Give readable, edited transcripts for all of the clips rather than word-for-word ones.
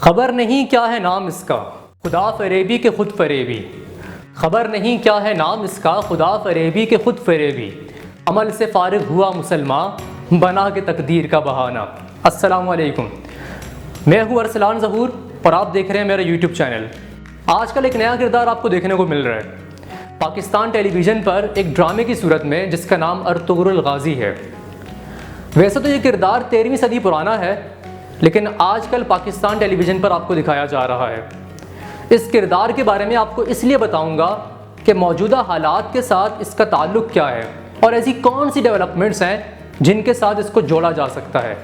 خبر نہیں کیا ہے نام اس کا خدا فریبی کے خود فریبی، خبر نہیں کیا ہے نام اس کا خدا فریبی کے خود فریبی، عمل سے فارغ ہوا مسلمان بنا کے تقدیر کا بہانہ۔ السلام علیکم، میں ہوں ارسلان ظہور اور آپ دیکھ رہے ہیں میرا یوٹیوب چینل۔ آج کل ایک نیا کردار آپ کو دیکھنے کو مل رہا ہے پاکستان ٹیلی ویژن پر ایک ڈرامے کی صورت میں، جس کا نام ارتغرل غازی ہے۔ ویسے تو یہ کردار 13ویں صدی پرانا ہے، لیکن آج کل پاکستان ٹیلی ویژن پر آپ کو دکھایا جا رہا ہے۔ اس کردار کے بارے میں آپ کو اس لیے بتاؤں گا کہ موجودہ حالات کے ساتھ اس کا تعلق کیا ہے اور ایسی کون سی ڈیولپمنٹس ہیں جن کے ساتھ اس کو جوڑا جا سکتا ہے،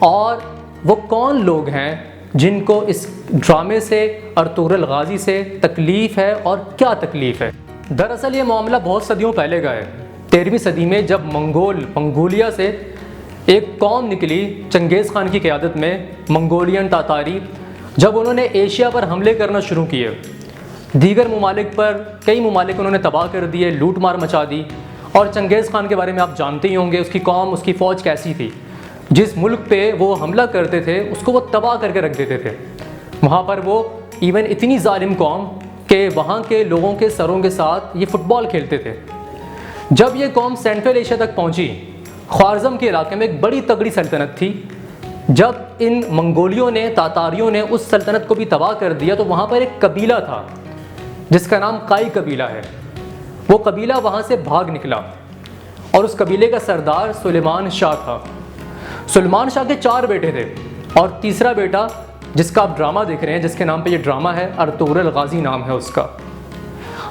اور وہ کون لوگ ہیں جن کو اس ڈرامے سے، ارطغرل غازی سے تکلیف ہے اور کیا تکلیف ہے۔ دراصل یہ معاملہ بہت صدیوں پہلے کا ہے۔ 13ویں صدی میں جب منگولیا سے ایک قوم نکلی چنگیز خان کی قیادت میں، منگولین تاتاری، جب انہوں نے ایشیا پر حملے کرنا شروع کیے، دیگر ممالک پر کئی ممالک انہوں نے تباہ کر دیے، لوٹ مار مچا دی۔ اور چنگیز خان کے بارے میں آپ جانتے ہی ہوں گے، اس کی قوم، اس کی فوج کیسی تھی۔ جس ملک پہ وہ حملہ کرتے تھے اس کو وہ تباہ کر کے رکھ دیتے تھے۔ وہاں پر وہ ایون اتنی ظالم قوم کہ وہاں کے لوگوں کے سروں کے ساتھ یہ فٹ بال کھیلتے تھے۔ جب یہ قوم سینٹرل ایشیا تک پہنچی، خوارزم کے علاقے میں ایک بڑی تگڑی سلطنت تھی۔ جب ان منگولیوں نے، تاتاریوں نے اس سلطنت کو بھی تباہ کر دیا، تو وہاں پر ایک قبیلہ تھا جس کا نام قائی قبیلہ ہے۔ وہ قبیلہ وہاں سے بھاگ نکلا اور اس قبیلے کا سردار سلیمان شاہ تھا۔ سلیمان شاہ کے 4 بیٹے تھے اور تیسرا بیٹا جس کا آپ ڈرامہ دیکھ رہے ہیں، جس کے نام پہ یہ ڈرامہ ہے، ارطغرل غازی نام ہے اس کا۔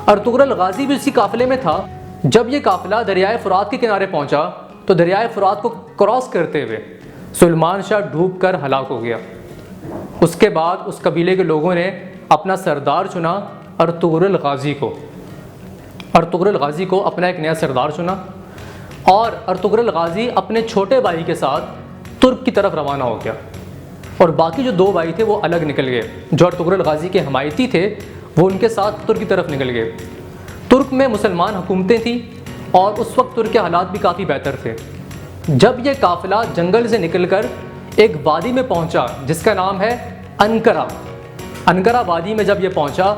ارطغرل غازی بھی اسی قافلے میں تھا۔ جب یہ قافلہ دریائے فرات کے کنارے پہنچا تو دریائے فرات کو کراس کرتے ہوئے سلیمان شاہ ڈوب کر ہلاک ہو گیا۔ اس کے بعد اس قبیلے کے لوگوں نے اپنا سردار چنا ارطغرل غازی کو۔ ارطغرل غازی کو اپنا ایک نیا سردار چنا اور ارطغرل غازی اپنے چھوٹے بھائی کے ساتھ ترک کی طرف روانہ ہو گیا، اور باقی جو 2 بھائی تھے وہ الگ نکل گئے۔ جو ارطغرل غازی کے حمایتی تھے وہ ان کے ساتھ ترک کی طرف نکل گئے۔ ترک میں مسلمان حکومتیں تھیں اور اس وقت ترک کے حالات بھی کافی بہتر تھے۔ جب یہ قافلہ جنگل سے نکل کر ایک وادی میں پہنچا جس کا نام ہے انکرا وادی میں جب یہ پہنچا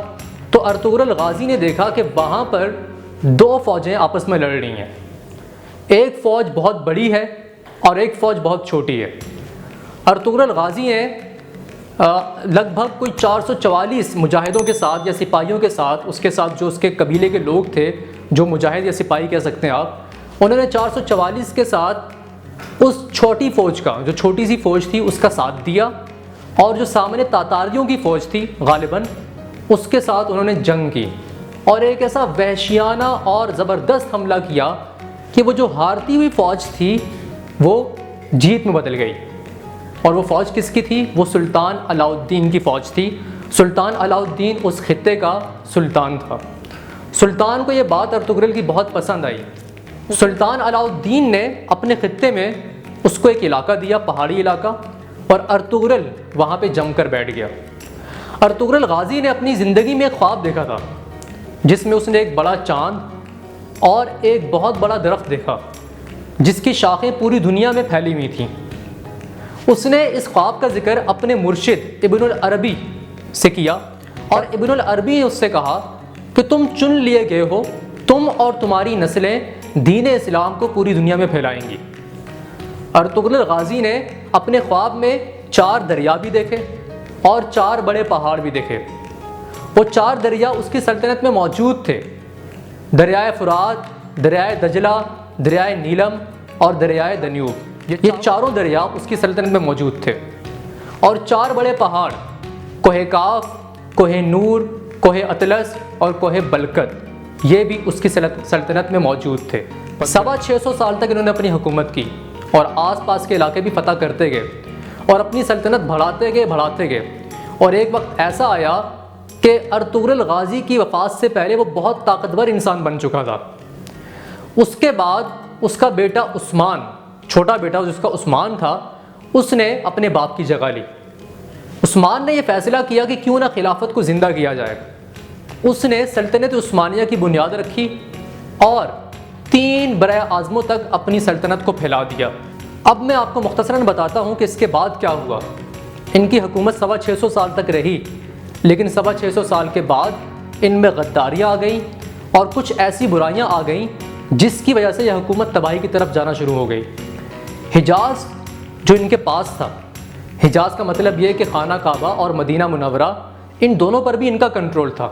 تو ارطغرل غازی نے دیکھا کہ وہاں پر 2 فوجیں آپس میں لڑ رہی ہیں۔ ایک فوج بہت بڑی ہے اور ایک فوج بہت چھوٹی ہے۔ ارطغرل غازی نے لگ بھگ کوئی 444 مجاہدوں کے ساتھ یا سپاہیوں کے ساتھ، اس کے ساتھ جو اس کے قبیلے کے لوگ تھے، جو مجاہد یا سپاہی کہہ سکتے ہیں آپ، انہوں نے 444 کے ساتھ اس چھوٹی فوج کا، جو چھوٹی سی فوج تھی، اس کا ساتھ دیا، اور جو سامنے تاتاریوں کی فوج تھی غالباً، اس کے ساتھ انہوں نے جنگ کی اور ایک ایسا وحشیانہ اور زبردست حملہ کیا کہ وہ جو ہارتی ہوئی فوج تھی وہ جیت میں بدل گئی۔ اور وہ فوج کس کی تھی؟ وہ سلطان علاء الدین کی فوج تھی۔ سلطان علاء الدین اس خطے کا سلطان تھا۔ سلطان کو یہ بات ارطغرل کی بہت پسند آئی۔ سلطان علاء الدین نے اپنے خطے میں اس کو ایک علاقہ دیا، پہاڑی علاقہ، اور ارطغرل وہاں پہ جم کر بیٹھ گیا۔ ارطغرل غازی نے اپنی زندگی میں ایک خواب دیکھا تھا جس میں اس نے ایک بڑا چاند اور ایک بہت بڑا درخت دیکھا جس کی شاخیں پوری دنیا میں پھیلی ہوئی تھیں۔ اس نے اس خواب کا ذکر اپنے مرشد ابن العربی سے کیا، اور ابن العربی نے اس سے کہا کہ تم چن لیے گئے ہو، تم اور تمہاری نسلیں دین اسلام کو پوری دنیا میں پھیلائیں گی۔ ارطغرل غازی نے اپنے خواب میں 4 دریا بھی دیکھے اور 4 بڑے پہاڑ بھی دیکھے۔ وہ 4 دریا اس کی سلطنت میں موجود تھے: دریائے فرات، دریائے دجلہ، دریائے نیلم اور دریائے دنیوب۔ یہ 4 دریا اس کی سلطنت میں موجود تھے، اور 4 بڑے پہاڑ، کوہ کاف، کوہ نور، کوہ اطلس اور کوہ بلقد، یہ بھی اس کی سلطنت میں موجود تھے۔ 650 سال تک انہوں نے اپنی حکومت کی اور آس پاس کے علاقے بھی فتح کرتے گئے اور اپنی سلطنت بڑھاتے گئے۔ اور ایک وقت ایسا آیا کہ ارطغرل غازی کی وفات سے پہلے وہ بہت طاقتور انسان بن چکا تھا۔ اس کے بعد اس کا بیٹا عثمان، چھوٹا بیٹا جس کا عثمان تھا، اس نے اپنے باپ کی جگہ لی۔ عثمان نے یہ فیصلہ کیا کہ کیوں نہ خلافت کو زندہ کیا جائے۔ اس نے سلطنت عثمانیہ کی بنیاد رکھی اور 3 برائے اعظموں تک اپنی سلطنت کو پھیلا دیا۔ اب میں آپ کو مختصراً بتاتا ہوں کہ اس کے بعد کیا ہوا۔ ان کی حکومت 650 سال تک رہی، لیکن 650 سال کے بعد ان میں غداریاں آ گئیں اور کچھ ایسی برائیاں آ گئیں جس کی وجہ سے یہ حکومت تباہی کی طرف جانا شروع ہو گئی۔ حجاز جو ان کے پاس تھا، حجاز کا مطلب یہ کہ خانہ کعبہ اور مدینہ منورہ، ان دونوں پر بھی ان کا کنٹرول تھا،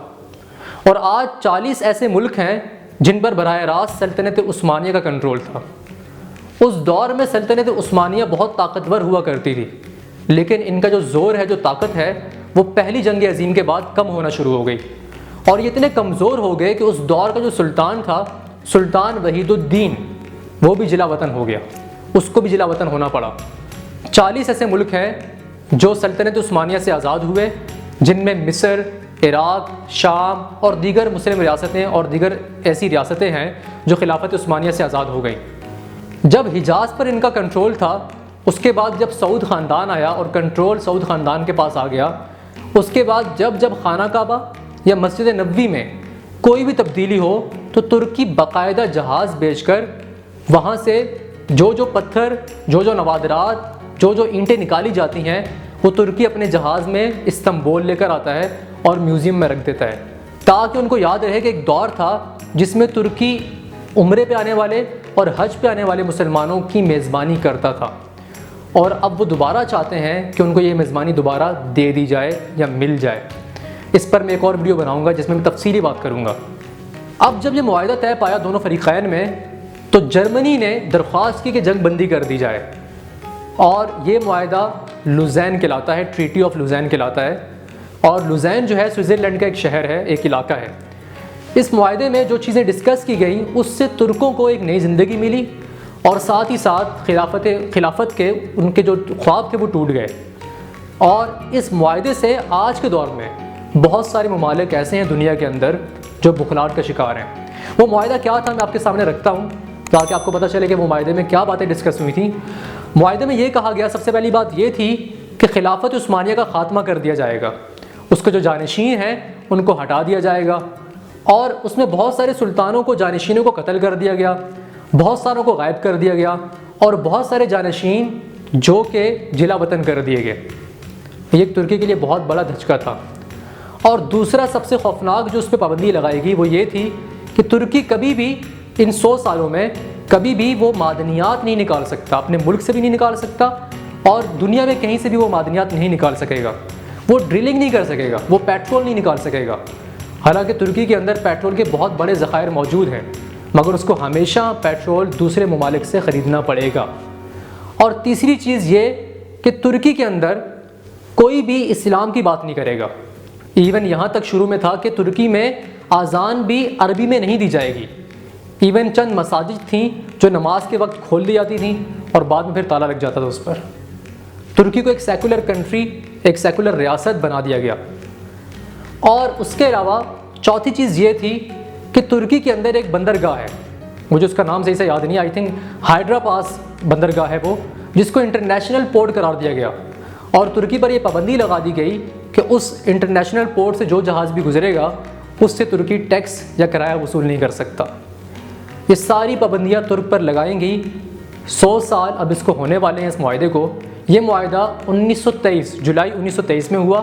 اور آج 40 ایسے ملک ہیں جن پر براہ راست سلطنت عثمانیہ کا کنٹرول تھا۔ اس دور میں سلطنت عثمانیہ بہت طاقتور ہوا کرتی تھی، لیکن ان کا جو زور ہے، جو طاقت ہے، وہ پہلی جنگ عظیم کے بعد کم ہونا شروع ہو گئی، اور یہ اتنے کمزور ہو گئے کہ اس دور کا جو سلطان تھا، سلطان وحید الدین، وہ بھی جلا وطن ہو گیا، اس کو بھی جلا وطن ہونا پڑا۔ 40 ایسے ملک ہیں جو سلطنت عثمانیہ سے آزاد ہوئے، جن میں مصر، عراق، شام اور دیگر مسلم ریاستیں اور دیگر ایسی ریاستیں ہیں جو خلافت عثمانیہ سے آزاد ہو گئیں۔ جب حجاز پر ان کا کنٹرول تھا، اس کے بعد جب سعود خاندان آیا اور کنٹرول سعود خاندان کے پاس آ گیا، اس کے بعد جب خانہ کعبہ یا مسجد نبوی میں کوئی بھی تبدیلی ہو تو ترکی باقاعدہ جہاز بھیج کر وہاں سے جو پتھر، جو نوادرات، جو اینٹیں نکالی جاتی ہیں، وہ ترکی اپنے جہاز میں استنبول لے کر آتا ہے اور میوزیم میں رکھ دیتا ہے، تاکہ ان کو یاد رہے کہ ایک دور تھا جس میں ترکی عمرے پہ آنے والے اور حج پہ آنے والے مسلمانوں کی میزبانی کرتا تھا، اور اب وہ دوبارہ چاہتے ہیں کہ ان کو یہ میزبانی دوبارہ دے دی جائے یا مل جائے۔ اس پر میں ایک اور ویڈیو بناؤں گا جس میں تفصیلی بات کروں گا۔ اب جب یہ معاہدہ طے پایا دونوں فریقین میں، تو جرمنی نے درخواست کی کہ جنگ بندی کر دی جائے، اور یہ معاہدہ لوزین کہلاتا ہے، ٹریٹی آف لوزین کہلاتا ہے، اور لوزین جو ہے سوئٹزرلینڈ کا ایک شہر ہے، ایک علاقہ ہے۔ اس معاہدے میں جو چیزیں ڈسکس کی گئیں، اس سے ترکوں کو ایک نئی زندگی ملی، اور ساتھ ہی ساتھ خلافت کے ان کے جو خواب تھے وہ ٹوٹ گئے۔ اور اس معاہدے سے آج کے دور میں بہت سارے ممالک ایسے ہیں دنیا کے اندر جو بخلاہٹ کا شکار ہیں۔ وہ معاہدہ کیا تھا میں آپ کے سامنے رکھتا ہوں تاکہ آپ کو پتہ چلے کہ وہ معاہدے میں کیا باتیں ڈسکس ہوئی تھیں۔ معاہدے میں یہ کہا گیا، سب سے پہلی بات یہ تھی کہ خلافت عثمانیہ کا خاتمہ کر دیا جائے گا، اس کے جو جانشین ہیں ان کو ہٹا دیا جائے گا، اور اس میں بہت سارے سلطانوں کو، جانشینوں کو قتل کر دیا گیا، بہت ساروں کو غائب کر دیا گیا، اور بہت سارے جانشین جو کہ جلا وطن کر دیے گئے۔ یہ ایک ترکی کے لیے بہت بڑا دھچکا تھا۔ اور دوسرا سب سے خوفناک جو اس پہ پابندی لگائی گئی وہ یہ تھی کہ ترکی کبھی بھی ان 100 سالوں میں کبھی بھی وہ معدنیات نہیں نکال سکتا، اپنے ملک سے بھی نہیں نکال سکتا، اور دنیا میں کہیں سے بھی وہ معدنیات نہیں نکال سکے گا، وہ ڈرلنگ نہیں کر سکے گا، وہ پیٹرول نہیں نکال سکے گا۔ حالانکہ ترکی کے اندر پیٹرول کے بہت بڑے ذخائر موجود ہیں، مگر اس کو ہمیشہ پیٹرول دوسرے ممالک سے خریدنا پڑے گا۔ اور تیسری چیز یہ کہ ترکی کے اندر کوئی بھی اسلام کی بات نہیں کرے گا، ایون یہاں تک شروع میں تھا کہ ترکی میں اذان بھی عربی میں نہیں دی جائے گی، ایون چند مساجد تھیں جو نماز کے وقت کھول دی جاتی تھیں اور بعد میں پھر تالا لگ جاتا تھا اس پر۔ ترکی کو ایک سیکولر کنٹری، ایک سیکولر ریاست بنا دیا گیا۔ اور اس کے علاوہ چوتھی چیز یہ تھی کہ ترکی کے اندر ایک بندرگاہ ہے، مجھے اس کا نام صحیح سے یاد نہیں، آئی تھنک ہائیڈرا پاس بندرگاہ ہے وہ، جس کو انٹرنیشنل پورٹ قرار دیا گیا، اور ترکی پر یہ پابندی لگا دی گئی کہ اس انٹرنیشنل پورٹ سے جو جہاز بھی گزرے گا اس سے ترکی ٹیکس یا کرایہ وصول نہیں کر سکتا۔ یہ ساری پابندیاں ترک پر لگائیں گی۔ 100 سال اب اس کو ہونے والے ہیں اس معاہدے کو۔ یہ معاہدہ 1923 جولائی 1923 میں ہوا،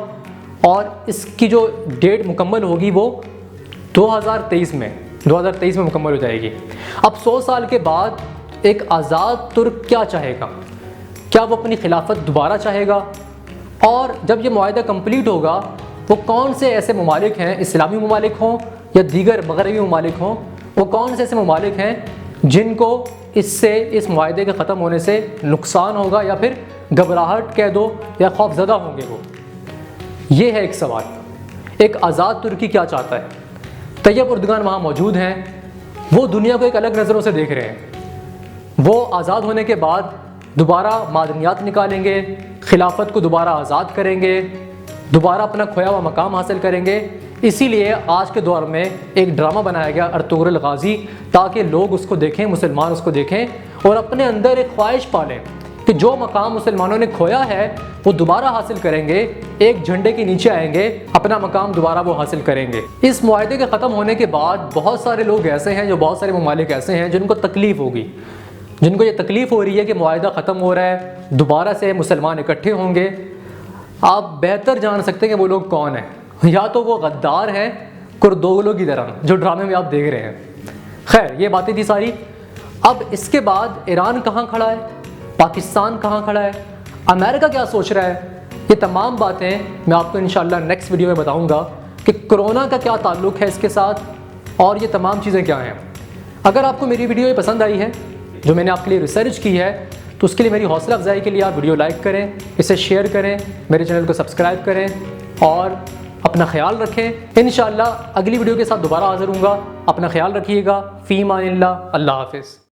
اور اس کی جو ڈیٹ مکمل ہوگی وہ 2023 میں مکمل ہو جائے گی۔ اب 100 سال کے بعد ایک آزاد ترک کیا چاہے گا؟ کیا وہ اپنی خلافت دوبارہ چاہے گا؟ اور جب یہ معاہدہ کمپلیٹ ہوگا وہ کون سے ایسے ممالک ہیں، اسلامی ممالک ہوں یا دیگر مغربی ممالک ہوں، وہ کون سے ایسے ممالک ہیں جن کو اس معاہدے کے ختم ہونے سے نقصان ہوگا، یا پھر گھبراہٹ کہہ دو یا خوف زدہ ہوں گے وہ؟ یہ ہے ایک سوال۔ ایک آزاد ترکی کیا چاہتا ہے؟ طیب اردگان وہاں موجود ہیں، وہ دنیا کو ایک الگ نظروں سے دیکھ رہے ہیں۔ وہ آزاد ہونے کے بعد دوبارہ معدنیات نکالیں گے، خلافت کو دوبارہ آزاد کریں گے، دوبارہ اپنا کھویا ہوا مقام حاصل کریں گے۔ اسی لیے آج کے دور میں ایک ڈرامہ بنایا گیا ارطغرل غازی، تاکہ لوگ اس کو دیکھیں، مسلمان اس کو دیکھیں اور اپنے اندر ایک خواہش پالیں کہ جو مقام مسلمانوں نے کھویا ہے وہ دوبارہ حاصل کریں گے، ایک جھنڈے کے نیچے آئیں گے، اپنا مقام دوبارہ وہ حاصل کریں گے۔ اس معاہدے کے ختم ہونے کے بعد بہت سارے لوگ ایسے ہیں، جو بہت سارے ممالک ایسے ہیں جن کو تکلیف ہوگی، جن کو یہ تکلیف ہو رہی ہے کہ معاہدہ ختم ہو رہا ہے، دوبارہ سے مسلمان اکٹھے ہوں گے۔ آپ بہتر جان سکتے ہیں کہ وہ لوگ کون ہیں، یا تو وہ غدار ہیں کردوگلوں کی طرح جو ڈرامے میں آپ دیکھ رہے ہیں۔ خیر یہ باتیں تھی ساری۔ اب اس کے بعد ایران کہاں کھڑا ہے، پاکستان کہاں کھڑا ہے، امریکہ کیا سوچ رہا ہے، یہ تمام باتیں میں آپ کو انشاءاللہ نیکسٹ ویڈیو میں بتاؤں گا کہ کرونا کا کیا تعلق ہے اس کے ساتھ اور یہ تمام چیزیں کیا ہیں۔ اگر آپ کو میری ویڈیو یہ پسند آئی ہے جو میں نے آپ کے لیے ریسرچ کی ہے تو اس کے لیے میری حوصلہ افزائی کے لیے آپ ویڈیو لائک کریں، اسے شیئر کریں، میرے چینل کو سبسکرائب کریں اور اپنا خیال رکھیں۔ انشاءاللہ اگلی ویڈیو کے ساتھ دوبارہ حاضر ہوں گا۔ اپنا خیال رکھیے گا۔ فی امان اللہ، اللہ حافظ۔